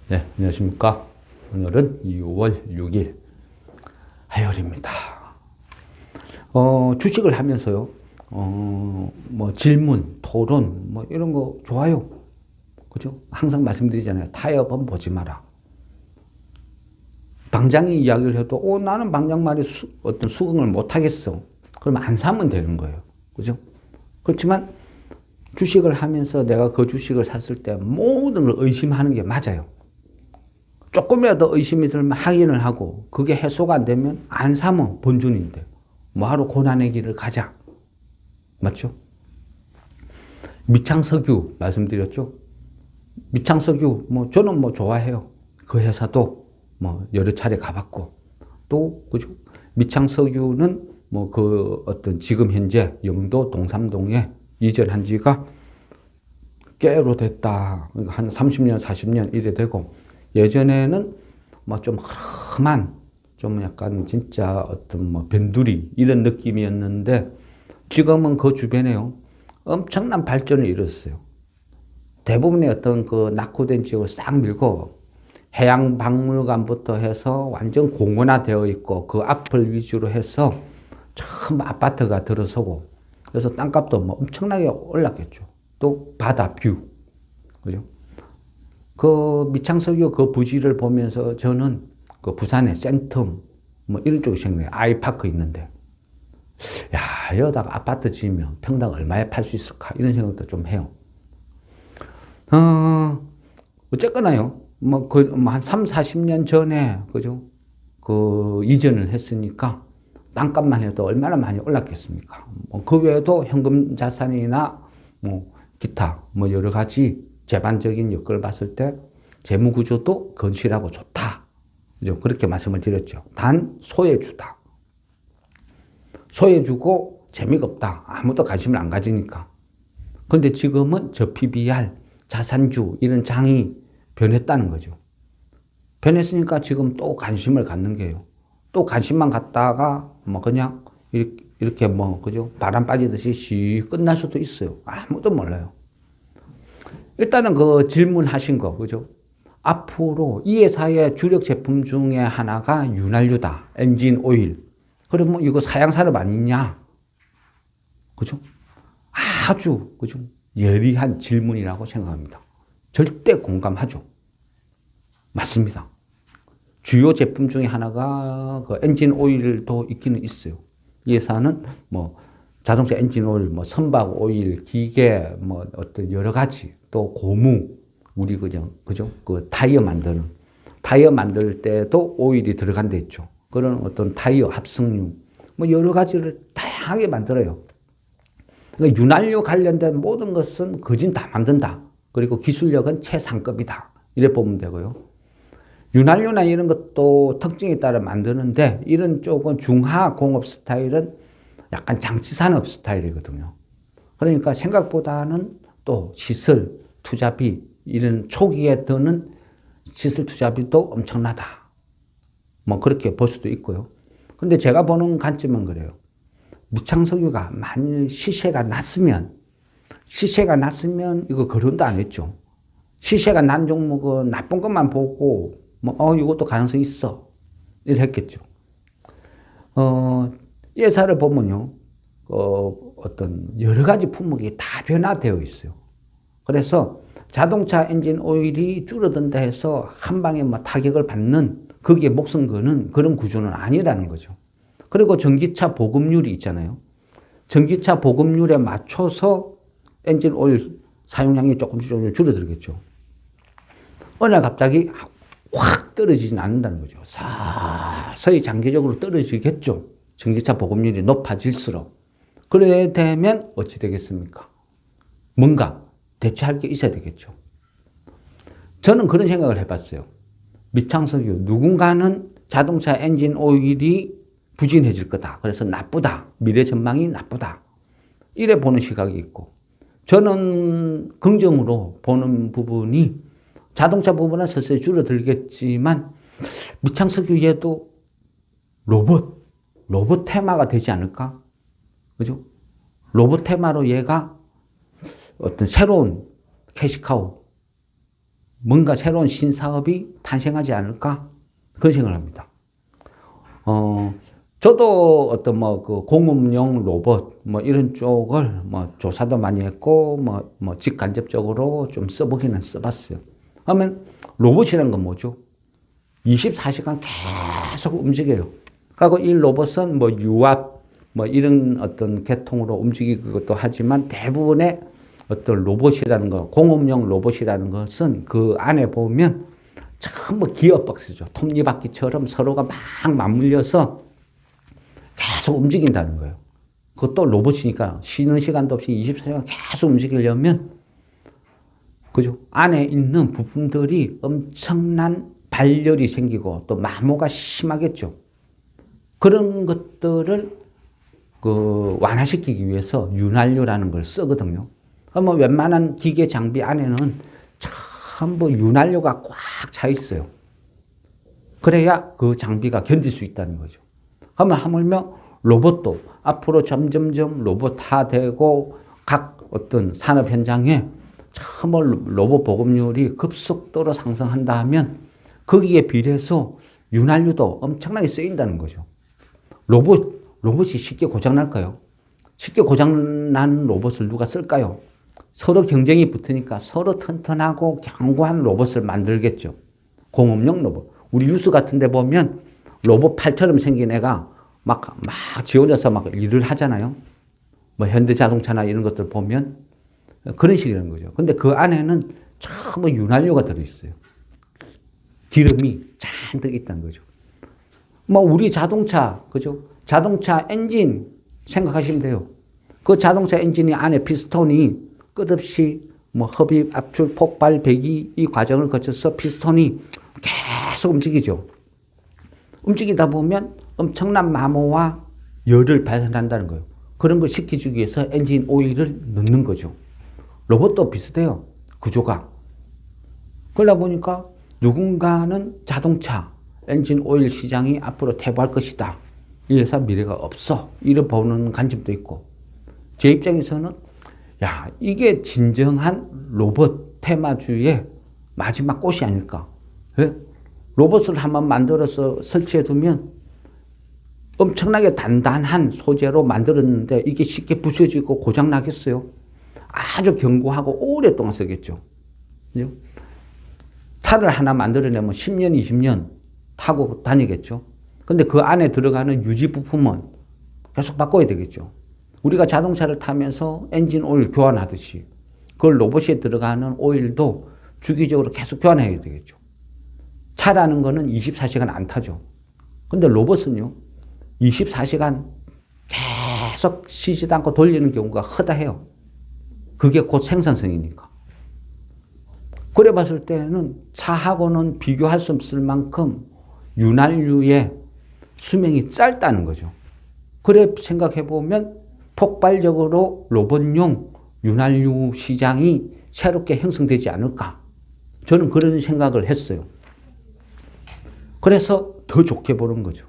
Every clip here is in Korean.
네, 안녕하십니까. 오늘은 2월 6일 화요일입니다. 주식을 하면서요, 뭐 질문, 토론, 뭐 이런 거 좋아요. 그죠? 항상 말씀드리잖아요. 타협은 보지 마라. 방장이 이야기를 해도, 나는 방장 말에 어떤 수긍을 못 하겠어. 그러면 안 사면 되는 거예요. 그죠? 그렇지만 주식을 하면서 내가 그 주식을 샀을 때 모든 걸 의심하는 게 맞아요. 조금이라도 의심이 들면 확인을 하고 그게 해소가 안 되면 안 사면 본전인데 뭐하러 고난의 길을 가자. 맞죠? 미창석유 말씀드렸죠? 미창석유 저는 좋아해요. 그 회사도 여러 차례 가봤고 또 그죠? 미창석유는 그 어떤 지금 현재 영도 동삼동에 이전한 지가 꽤 오래됐다. 한 30년, 40년 이래 되고 예전에는 좀 험한, 좀 약간 진짜 어떤 변두리 이런 느낌이었는데 지금은 그 주변에요. 엄청난 발전을 이뤘어요. 대부분의 어떤 그 낙후된 지역을 싹 밀고 해양박물관부터 해서 완전 공원화되어 있고 그 앞을 위주로 해서 참 아파트가 들어서고 그래서 땅값도 엄청나게 올랐겠죠. 또 바다 뷰. 그죠? 그 미창석유 그 부지를 보면서 저는 그 부산의 센텀 이런 쪽이 생각나요. 아이파크 있는데 야 여기다가 아파트 지으면 평당 얼마에 팔 수 있을까 이런 생각도 좀 해요. 어쨌거나요. 한 3, 40년 전에 그죠? 그 이전을 했으니까 땅값만 해도 얼마나 많이 올랐겠습니까? 그 외에도 현금 자산이나 기타 여러 가지 재반적인 여건을 봤을 때 재무구조도 건실하고 좋다. 그죠? 그렇게 말씀을 드렸죠. 단 소외주다. 소외주고 재미가 없다. 아무도 관심을 안 가지니까. 그런데 지금은 저 PBR, 자산주 이런 장이 변했다는 거죠. 변했으니까 지금 또 관심을 갖는 게요. 또 관심만 갖다가 그냥 이렇게 그죠? 바람 빠지듯이 씩 끝날 수도 있어요. 아무도 몰라요. 일단은 그 질문하신 거, 그죠? 앞으로 이 회사의 주력 제품 중에 하나가 윤활유다. 엔진 오일. 그러면 이거 사양산업 아니냐? 그죠? 아주, 그죠? 예리한 질문이라고 생각합니다. 절대 공감하죠. 맞습니다. 주요 제품 중에 하나가 그 엔진 오일도 있기는 있어요. 이 회사는 자동차 엔진 오일, 선박 오일, 기계, 어떤 여러 가지, 또 고무, 우리 그죠? 그 타이어 만들 때도 오일이 들어간다 했죠. 그런 어떤 타이어 합성유, 여러 가지를 다양하게 만들어요. 그러니까 윤활유 관련된 모든 것은 거진 다 만든다. 그리고 기술력은 최상급이다. 이래 보면 되고요. 윤활유나 이런 것도 특징에 따라 만드는데 이런 쪽은 중하 공업 스타일은 약간 장치산업 스타일이거든요. 그러니까 생각보다는 또 시설 투자비 이런 초기에 드는 시설 투자비도 엄청나다. 그렇게 볼 수도 있고요. 근데 제가 보는 관점은 그래요. 미창석유가 만일 시세가 났으면 이거 거론도 안 했죠. 시세가 난 종목은 나쁜 것만 보고 이것도 가능성이 있어. 이렇게 했겠죠. 이 회사를 보면요. 어떤 여러 가지 품목이 다 변화되어 있어요. 그래서 자동차 엔진 오일이 줄어든다 해서 한 방에 타격을 받는 거기에 목숨 거는 그런 구조는 아니라는 거죠. 그리고 전기차 보급률이 있잖아요. 전기차 보급률에 맞춰서 엔진 오일 사용량이 조금씩 줄어들겠죠. 어느 날 갑자기 확 떨어지진 않는다는 거죠. 서서히 장기적으로 떨어지겠죠. 전기차 보급률이 높아질수록. 그래 되면 어찌 되겠습니까? 뭔가 대체할 게 있어야 되겠죠. 저는 그런 생각을 해봤어요. 미창석유 누군가는 자동차 엔진 오일이 부진해질 거다. 그래서 나쁘다. 미래 전망이 나쁘다. 이래 보는 시각이 있고 저는 긍정으로 보는 부분이 자동차 부분은 서서히 줄어들겠지만 미창석유에도 로봇 테마가 되지 않을까? 그죠? 로봇 테마로 얘가 어떤 새로운 캐시카우 뭔가 새로운 신사업이 탄생하지 않을까? 그런 생각을 합니다. 저도 어떤 그 공업용 로봇 이런 쪽을 조사도 많이 했고 직간접적으로 좀 써보기는 써봤어요. 그러면 로봇이라는 건 뭐죠? 24시간 계속 움직여요. 그리고 이 로봇은 유압 이런 어떤 계통으로 움직이기도 하지만 대부분의 어떤 로봇이라는 거, 공업용 로봇이라는 것은 그 안에 보면 전부 기어박스죠. 톱니바퀴처럼 서로가 막 맞물려서 계속 움직인다는 거예요. 그것도 로봇이니까 쉬는 시간도 없이 24시간 계속 움직이려면, 그죠? 안에 있는 부품들이 엄청난 발열이 생기고 또 마모가 심하겠죠. 그런 것들을 완화시키기 위해서 윤활유라는 걸 쓰거든요. 그러면 웬만한 기계 장비 안에는 전부 윤활유가 꽉 차 있어요. 그래야 그 장비가 견딜 수 있다는 거죠. 그러면 하물며 로봇도 앞으로 점점점 로봇화되고 각 어떤 산업 현장에 참 로봇 보급률이 급속도로 상승한다 하면 거기에 비례해서 윤활유도 엄청나게 쓰인다는 거죠. 로봇이 쉽게 고장날까요? 쉽게 고장나는 로봇을 누가 쓸까요? 서로 경쟁이 붙으니까 서로 튼튼하고 견고한 로봇을 만들겠죠. 공업용 로봇. 우리 뉴스 같은 데 보면 로봇 팔처럼 생긴 애가 막 지 혼자서 막 일을 하잖아요. 현대자동차나 이런 것들 보면 그런 식이라는 거죠. 근데 그 안에는 전부 윤활유가 들어있어요. 기름이 잔뜩 있다는 거죠. 우리 자동차, 그죠? 자동차 엔진 생각하시면 돼요. 그 자동차 엔진이 안에 피스톤이 끝없이 흡입, 압출, 폭발, 배기 이 과정을 거쳐서 피스톤이 계속 움직이죠. 움직이다 보면 엄청난 마모와 열을 발생한다는 거예요. 그런 걸 시켜주기 위해서 엔진 오일을 넣는 거죠. 로봇도 비슷해요. 구조가. 그러다 보니까 누군가는 자동차 엔진 오일 시장이 앞으로 퇴보할 것이다. 이 회사 미래가 없어. 이래 보는 관점도 있고. 제 입장에서는 이게 진정한 로봇 테마주의 마지막 꽃이 아닐까. 왜? 로봇을 한번 만들어서 설치해 두면 엄청나게 단단한 소재로 만들었는데 이게 쉽게 부서지고 고장 나겠어요? 아주 견고하고 오랫동안 쓰겠죠. 차를 하나 만들어내면 10년, 20년 타고 다니겠죠. 근데 그 안에 들어가는 유지 부품은 계속 바꿔야 되겠죠. 우리가 자동차를 타면서 엔진 오일 교환하듯이 그 로봇에 들어가는 오일도 주기적으로 계속 교환해야 되겠죠. 차라는 거는 24시간 안 타죠. 근데 로봇은요, 24시간 계속 쉬지도 않고 돌리는 경우가 허다해요. 그게 곧 생산성이니까. 그래 봤을 때는 차하고는 비교할 수 없을 만큼 윤활유의 수명이 짧다는 거죠. 그래 생각해 보면 폭발적으로 로봇용 윤활유 시장이 새롭게 형성되지 않을까. 저는 그런 생각을 했어요. 그래서 더 좋게 보는 거죠.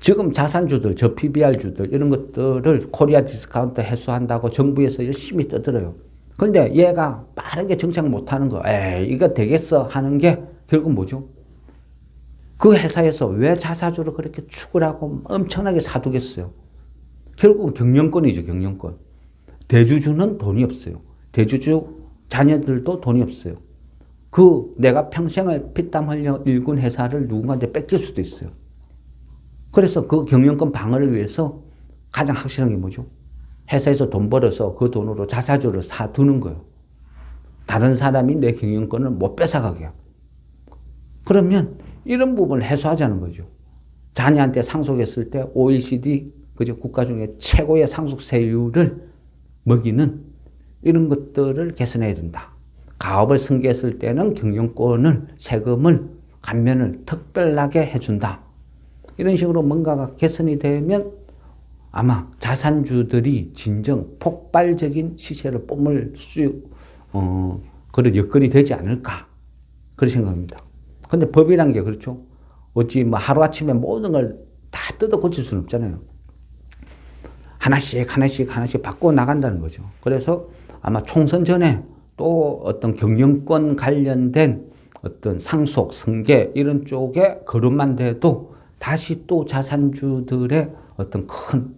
지금 자산주들, PBR주들 이런 것들을 코리아 디스카운트 해소한다고 정부에서 열심히 떠들어요. 그런데 얘가 빠르게 정착 못하는 거, 이거 되겠어 하는 게 결국 뭐죠? 그 회사에서 왜 자사주를 그렇게 축을 하고 엄청나게 사두겠어요? 결국은 경영권이죠, 경영권. 대주주는 돈이 없어요. 대주주 자녀들도 돈이 없어요. 내가 평생을 피땀 흘려 일군 회사를 누군가한테 뺏길 수도 있어요. 그래서 그 경영권 방어를 위해서 가장 확실한 게 뭐죠? 회사에서 돈 벌어서 그 돈으로 자사주를 사두는 거예요. 다른 사람이 내 경영권을 못 뺏어가게. 그러면 이런 부분을 해소하자는 거죠. 자녀한테 상속했을 때 OECD 그죠? 국가 중에 최고의 상속세율을 먹이는 이런 것들을 개선해야 된다. 가업을 승계했을 때는 경영권을, 세금을, 감면을 특별하게 해준다. 이런 식으로 뭔가가 개선이 되면 아마 자산주들이 진정 폭발적인 시세를 뽐을 그런 여건이 되지 않을까. 그런 생각입니다. 근데 법이란 게 그렇죠. 어찌 하루아침에 모든 걸 다 뜯어 고칠 수는 없잖아요. 하나씩 바꿔 나간다는 거죠. 그래서 아마 총선 전에 또 어떤 경영권 관련된 어떤 상속, 승계 이런 쪽에 거름만 돼도 다시 또 자산주들의 어떤 큰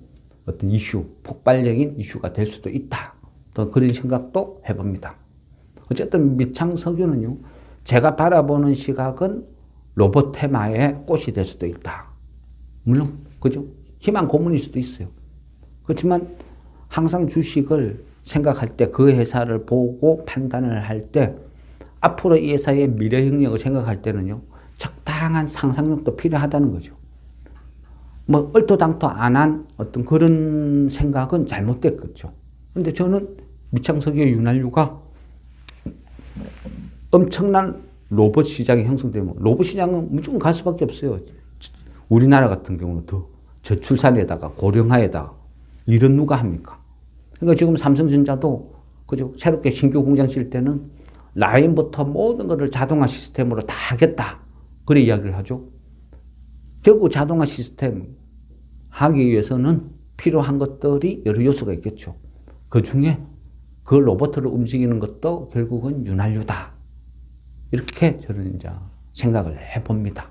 어떤 이슈, 폭발적인 이슈가 될 수도 있다. 또 그런 생각도 해봅니다. 어쨌든 밑창석유는요, 제가 바라보는 시각은 로봇 테마의 꽃이 될 수도 있다. 물론, 그죠? 희망 고문일 수도 있어요. 그렇지만 항상 주식을 생각할 때 그 회사를 보고 판단을 할 때 앞으로 이 회사의 미래 영역을 생각할 때는요, 적당한 상상력도 필요하다는 거죠. 뭐 얼토당토 안 한 어떤 그런 생각은 잘못됐겠죠. 근데 저는 밑창석유의 윤활유가 엄청난 로봇 시장이 형성되면 로봇 시장은 무조건 갈 수밖에 없어요. 우리나라 같은 경우는 더 저출산에다가 고령화에다가 이런 누가 합니까? 그러니까 지금 삼성전자도 그죠? 새롭게 신규 공장 질 때는 라인부터 모든 것을 자동화 시스템으로 다 하겠다. 그래 이야기를 하죠. 결국 자동화 시스템 하기 위해서는 필요한 것들이 여러 요소가 있겠죠. 그 중에 그 로봇을 움직이는 것도 결국은 윤활유다. 이렇게 저는 이제 생각을 해봅니다.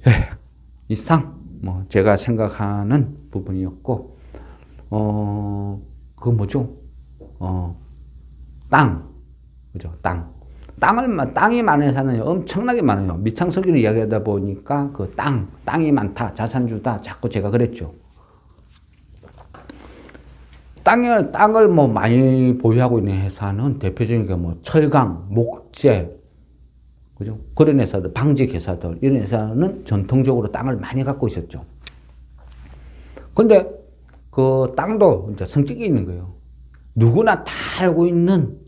예, 이상 뭐 제가 생각하는 부분이었고, 그 뭐죠? 땅, 그죠? 땅이 많은 회사는 엄청나게 많아요. 밑창석유를 이야기하다 보니까 그 땅이 많다, 자산주다, 자꾸 제가 그랬죠. 땅을 뭐 많이 보유하고 있는 회사는 대표적인 게 뭐 철강, 목재, 그죠? 그런 회사들, 방직 회사들, 이런 회사는 전통적으로 땅을 많이 갖고 있었죠. 근데 그 땅도 이제 성격이 있는 거예요. 누구나 다 알고 있는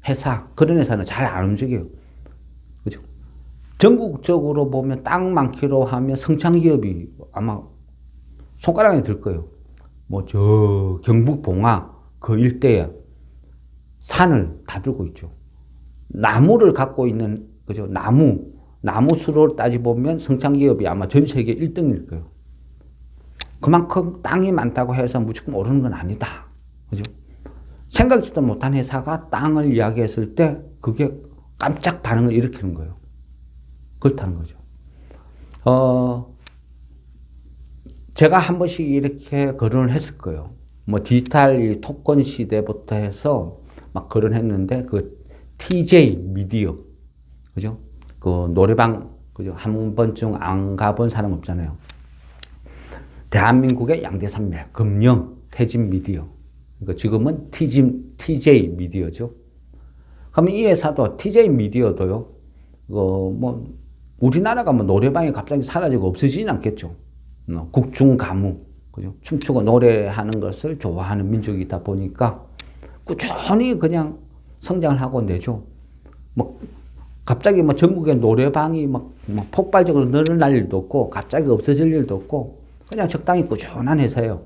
회사, 그런 회사는 잘 안 움직여요. 그죠? 전국적으로 보면 땅 많기로 하면 성창기업이 아마 손가락에 들 거예요. 뭐, 경북 봉화 그 일대에 산을 다 들고 있죠. 나무를 갖고 있는, 그죠? 나무 수로 따지보면 성창기업이 아마 전 세계 1등일 거예요. 그만큼 땅이 많다고 해서 무조건 오르는 건 아니다. 그죠? 생각지도 못한 회사가 땅을 이야기했을 때 그게 깜짝 반응을 일으키는 거예요. 그렇다는 거죠. 제가 한 번씩 이렇게 거론을 했을 거예요. 뭐 디지털 토큰 시대부터 해서 막 거론했는데 그 TJ 미디어, 그죠? 그 노래방, 그죠? 한 번쯤 안 가본 사람 없잖아요. 대한민국의 양대 산맥, 금영, 태진 미디어. 그러니까 지금은 TJ 미디어죠. 그러면 이 회사도 TJ 미디어도요. 뭐 우리나라가 뭐 노래방이 갑자기 사라지고 없어지진 않겠죠. 국중 가무, 그죠? 춤추고 노래하는 것을 좋아하는 민족이다 보니까 꾸준히 그냥 성장을 하고 내죠. 뭐 갑자기 뭐 전국에 노래방이 막 폭발적으로 늘어날 일도 없고 갑자기 없어질 일도 없고 그냥 적당히 꾸준한 회사예요.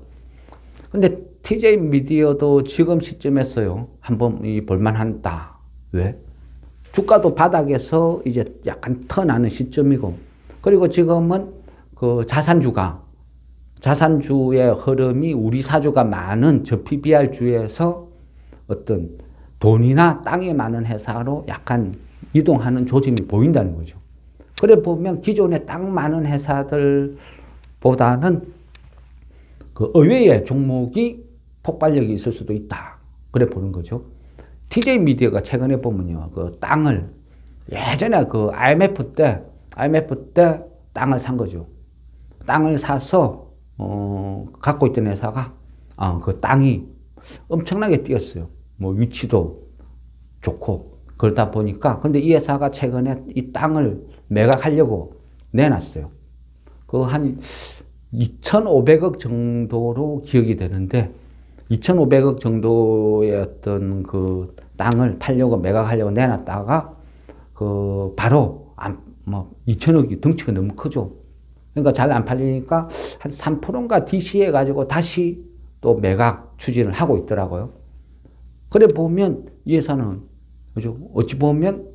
근데 TJ 미디어도 지금 시점에서요, 한번 볼만하다. 왜? 주가도 바닥에서 이제 약간 터나는 시점이고, 그리고 지금은 그 자산주의 흐름이 우리 사주가 많은 저 PBR 주에서 어떤 돈이나 땅이 많은 회사로 약간 이동하는 조짐이 보인다는 거죠. 그래 보면 기존에 땅 많은 회사들보다는 그 의외의 종목이 폭발력이 있을 수도 있다. 그래 보는 거죠. TJ 미디어가 최근에 보면요, 그 땅을 예전에 그 IMF 때 땅을 산 거죠. 땅을 사서 갖고 있던 회사가 그 땅이 엄청나게 뛰었어요. 뭐 위치도 좋고 그러다 보니까 근데 이 회사가 최근에 이 땅을 매각하려고 내놨어요. 그 한 2,500억 정도로 기억이 되는데 2,500억 정도의 어떤 그 땅을 팔려고 매각하려고 내놨다가 그 바로 2,000억이 덩치가 너무 크죠. 그러니까 잘 안 팔리니까 한 3%인가 DC해 가지고 다시 또 매각 추진을 하고 있더라고요. 그래 보면 이 회사는 그죠? 어찌 보면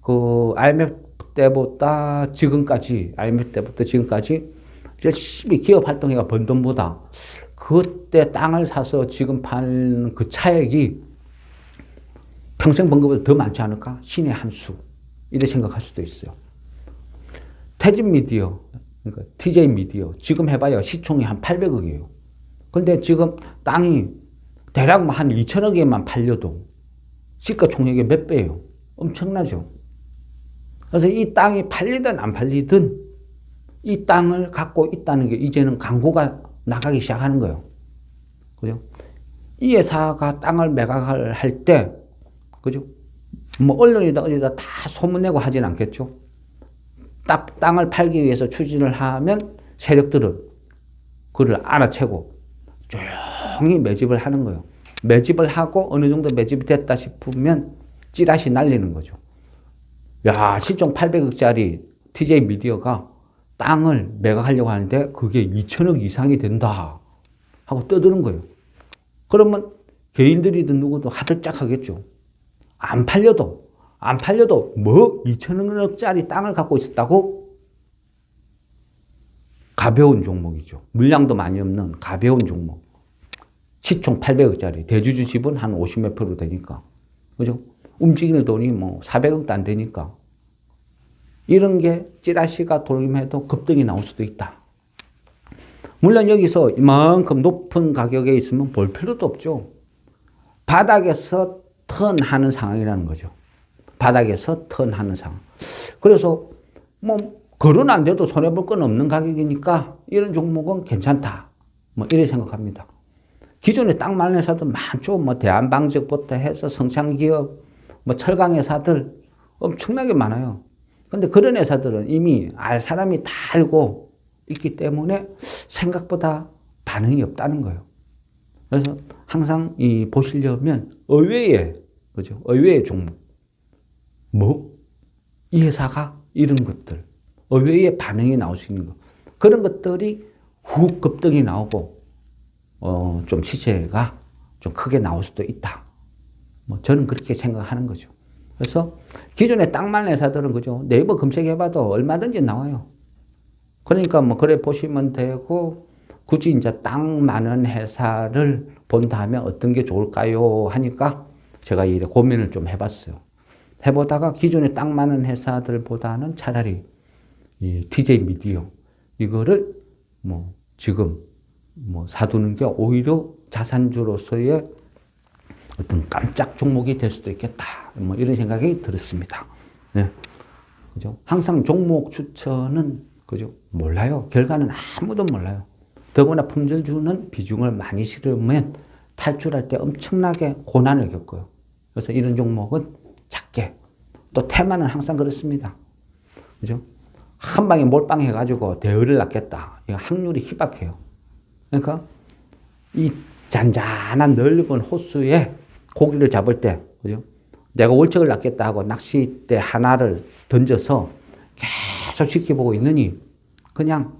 그 IMF 때부터 지금까지 열심히 기업 활동해가 번 돈보다 그때 땅을 사서 지금 파는 그 차액이 평생 번 것보다 더 많지 않을까? 신의 한 수. 이렇게 생각할 수도 있어요. 태진 미디어, 그러니까 TJ 미디어, 지금 해봐야 시총이 한 800억이에요. 근데 지금 땅이 대략 뭐 한 2천억에만 팔려도 시가총액의 몇 배예요. 엄청나죠. 그래서 이 땅이 팔리든 안 팔리든 이 땅을 갖고 있다는 게 이제는 광고가 나가기 시작하는 거예요. 그죠? 이 회사가 땅을 매각을 할 때, 그죠? 뭐 언론이다 어디다 다 소문내고 하진 않겠죠. 딱 땅을 팔기 위해서 추진을 하면 세력들은 그를 알아채고 조용히 매집을 하는 거예요. 매집을 하고 어느 정도 매집이 됐다 싶으면 찌라시 날리는 거죠. 야, 시총 800억짜리 TJ 미디어가 땅을 매각하려고 하는데 그게 2천억 이상이 된다 하고 떠드는 거예요. 그러면 개인들이든 누구도 하들짝 하겠죠. 안 팔려도 뭐 2천억짜리 땅을 갖고 있었다고? 가벼운 종목이죠. 물량도 많이 없는 가벼운 종목. 시총 800억짜리 대주주 지분 한 50몇 프로 되니까. 그죠? 움직이는 돈이 뭐 400억도 안 되니까. 이런 게 찌라시가 돌기만 해도 급등이 나올 수도 있다. 물론 여기서 이만큼 높은 가격에 있으면 볼 필요도 없죠. 바닥에서 턴하는 상황이라는 거죠. 바닥에서 턴하는 상황. 그래서 뭐 거론 안 돼도 손해볼 건 없는 가격이니까 이런 종목은 괜찮다. 뭐 이렇게 생각합니다. 기존에 땅 많은 회사도 많죠. 뭐 대한방적부터 해서 성창기업, 뭐 철강회사들 엄청나게 많아요. 근데 그런 회사들은 이미 알 사람이 다 알고 있기 때문에 생각보다 반응이 없다는 거예요. 그래서 항상 보시려면 의외의, 그죠? 의외의 종목. 이 회사가 이런 것들. 의외의 반응이 나올 수 있는 것. 그런 것들이 훅 급등이 나오고, 좀 시세가 좀 크게 나올 수도 있다. 뭐 저는 그렇게 생각하는 거죠. 그래서 기존에 땅 많은 회사들은 그죠? 네이버 검색해봐도 얼마든지 나와요. 그러니까 뭐 그래 보시면 되고, 굳이 이제 땅 많은 회사를 본다면 어떤 게 좋을까요? 하니까 제가 이 고민을 좀 해봤어요. 해보다가 기존에 땅 많은 회사들보다는 차라리 이 TJ 미디어 이거를 뭐 지금 뭐 사두는 게 오히려 자산주로서의 어떤 깜짝 종목이 될 수도 있겠다. 뭐 이런 생각이 들었습니다. 네. 그죠? 항상 종목 추천은 그죠? 몰라요. 결과는 아무도 몰라요. 더구나 품절주는 비중을 많이 실으면 탈출할 때 엄청나게 고난을 겪어요. 그래서 이런 종목은 작게. 또 테마는 항상 그렇습니다. 그죠? 한 방에 몰빵 해가지고 대열을 낳겠다. 이거 확률이 희박해요. 그러니까 이 잔잔한 넓은 호수에 고기를 잡을 때, 그죠? 내가 월척을 낳겠다 하고 낚싯대 하나를 던져서 계속 지켜보고 있느니 그냥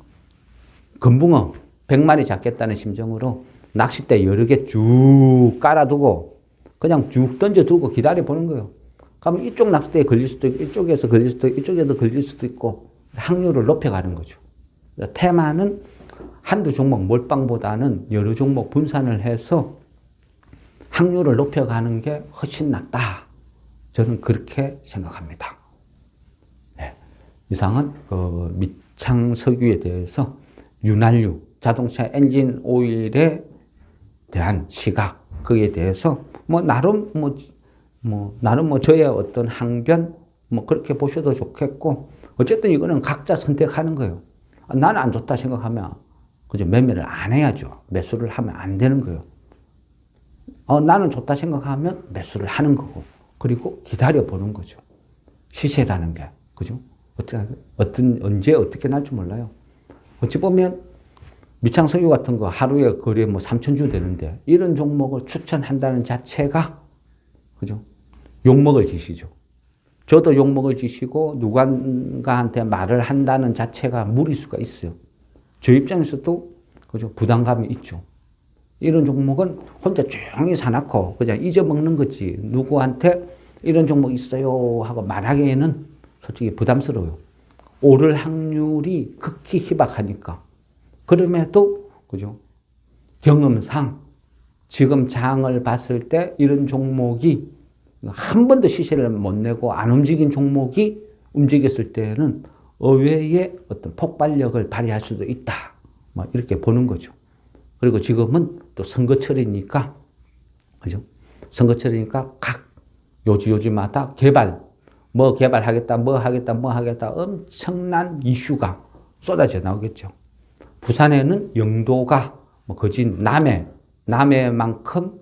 금붕어 100마리 잡겠다는 심정으로 낚싯대 여러 개 쭉 깔아두고 그냥 쭉 던져두고 기다려보는 거예요. 그러면 이쪽 낚싯대에 걸릴 수도 있고 이쪽에서 걸릴 수도 있고 이쪽에도 걸릴 수도 있고 확률을 높여가는 거죠. 테마는 한두 종목 몰빵보다는 여러 종목 분산을 해서 확률을 높여가는 게 훨씬 낫다. 저는 그렇게 생각합니다. 네. 이상은 미창석유에 대해서 윤활유, 자동차 엔진 오일에 대한 시각, 거기에 대해서 나름 저의 어떤 항변 그렇게 보셔도 좋겠고, 어쨌든 이거는 각자 선택하는 거예요. 나는 안 좋다 생각하면 그죠? 매매를 안 해야죠. 매수를 하면 안 되는 거예요. 나는 좋다 생각하면 매수를 하는 거고, 그리고 기다려보는 거죠. 시세라는 게, 그죠? 언제 어떻게 날지 몰라요. 어찌 보면 미창석유 같은 거 하루에 거래 3,000주 되는데 이런 종목을 추천한다는 자체가, 그죠? 욕먹을 짓이죠. 저도 욕먹을 짓이고 누군가한테 말을 한다는 자체가 무리수가 있어요. 저 입장에서도 그죠? 부담감이 있죠. 이런 종목은 혼자 조용히 사놓고 그냥 잊어먹는 거지. 누구한테 이런 종목 있어요 하고 말하기에는 솔직히 부담스러워요. 오를 확률이 극히 희박하니까. 그럼에도 그죠? 경험상 지금 장을 봤을 때 이런 종목이 한 번도 시세를 못 내고 안 움직인 종목이 움직였을 때는 의외의 어떤 폭발력을 발휘할 수도 있다. 뭐 이렇게 보는 거죠. 그리고 지금은 또 선거철이니까, 그죠? 선거철이니까 각 요지마다 뭐 개발하겠다, 뭐 하겠다 엄청난 이슈가 쏟아져 나오겠죠. 부산에는 영도가 뭐 거진 남해만큼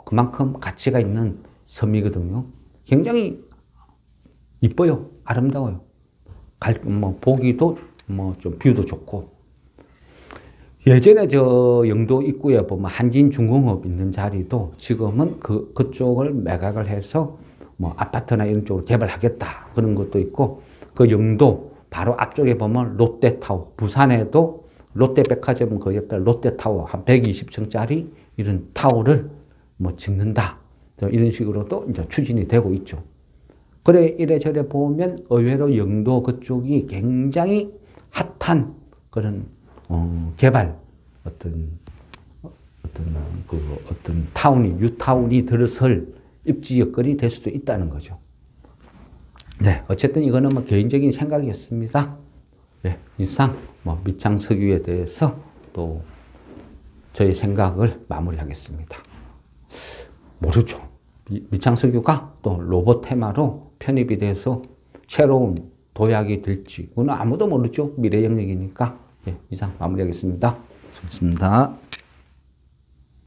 그만큼 가치가 있는 섬이거든요. 굉장히 이뻐요. 아름다워요. 보기도 좀 뷰도 좋고. 예전에 저 영도 입구에 보면 한진중공업 있는 자리도 지금은 그쪽을 매각을 해서 뭐 아파트나 이런 쪽으로 개발하겠다. 그런 것도 있고, 그 영도 바로 앞쪽에 보면 롯데타워. 부산에도 롯데백화점 그 옆에 롯데타워 한 120층짜리 이런 타워를 뭐 짓는다. 이런 식으로도 이제 추진이 되고 있죠. 그래, 이래저래 보면 의외로 영도 그쪽이 굉장히 핫한 그런, 개발, 어떤 뉴타운이 들어설 입지 여건이 될 수도 있다는 거죠. 네, 어쨌든 이거는 뭐 개인적인 생각이었습니다. 네, 이상 밑창석유에 대해서 또 저의 생각을 마무리하겠습니다. 모르죠. 밑창석유가 또 로봇 테마로 편입이 돼서 새로운 도약이 될지, 그건 아무도 모르죠. 미래 영역이니까. 네, 이상 마무리하겠습니다. 수고하셨습니다.